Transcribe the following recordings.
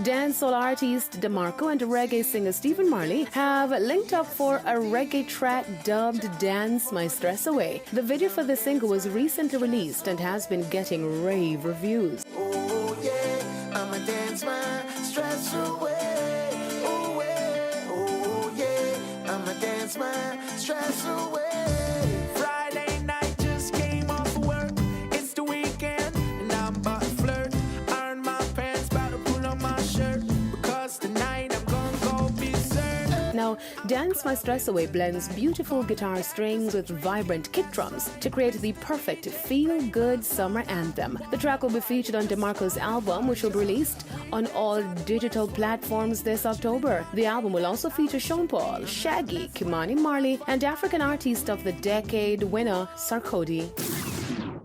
Dancehall artist DeMarco and reggae singer Stephen Marley have linked up for a reggae track dubbed Dance My Stress Away. The video for the single was recently released and has been getting rave reviews. Oh yeah, I'ma dance my stress away. Oh yeah, oh yeah, I'ma dance my stress away. Friday night just came off work. It's the weekend and I'm about to flirt. Iron my pants, about to pull on my shirt. Because tonight I'm gonna go berserk. Now, Dance My Stress Away blends beautiful guitar strings with vibrant kick drums to create the perfect feel-good summer anthem. The track will be featured on DeMarco's album, which will be released on all digital platforms this October. The album will also feature Sean Paul, Shaggy, Kimani Marley, and African Artist of the Decade winner Sarkodie.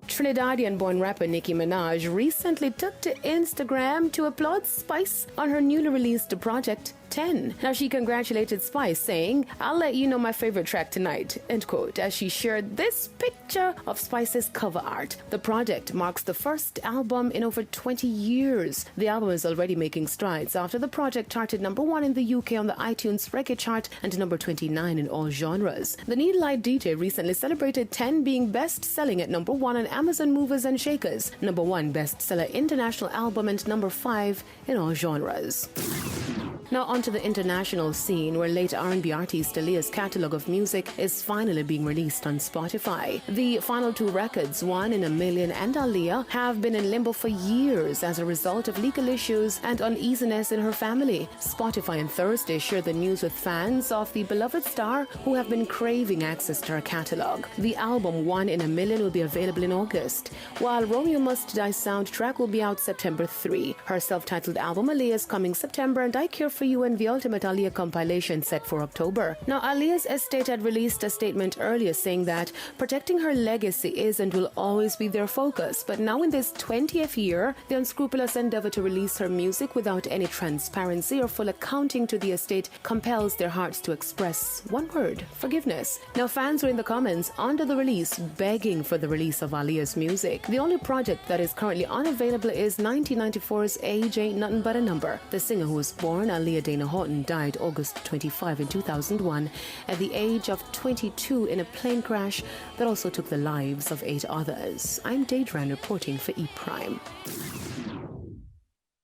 Trinidadian-born rapper Nicki Minaj recently took to Instagram to applaud Spice on her newly released project 10. Now, she congratulated Spice, saying, "I'll let you know my favorite track tonight," end quote, as she shared this picture of Spice's cover art. The project marks the first album in over 20 years. The album is already making strides after the project charted #1 in the UK on the iTunes Reggae chart and #29 in all genres. The Needlight DJ recently celebrated 10 being best-selling at #1 on Amazon Movers and Shakers, #1 bestseller international album, and #5 in all genres. Now onto the international scene, where late R&B artist Aaliyah's catalogue of music is finally being released on Spotify. The final two records, One in a Million and Aaliyah, have been in limbo for years as a result of legal issues and uneasiness in her family. Spotify on Thursday shared the news with fans of the beloved star who have been craving access to her catalogue. The album One in a Million will be available in August, while Romeo Must Die soundtrack will be out September 3. Her self-titled album Aaliyah is coming September, and I Care For You and the Ultimate Aaliyah compilation set for October. Now, Aaliyah's estate had released a statement earlier saying that protecting her legacy is and will always be their focus. But now in this 20th year, the unscrupulous endeavor to release her music without any transparency or full accounting to the estate compels their hearts to express one word: forgiveness. Now, fans were in the comments under the release begging for the release of Aaliyah's music. The only project that is currently unavailable is 1994's Age Ain't Nothing But a Number. The singer, who was born Aaliyah Dana Horton, died August 25 in 2001 at the age of 22 in a plane crash that also took the lives of 8 others. I'm Daedran reporting for ePrime.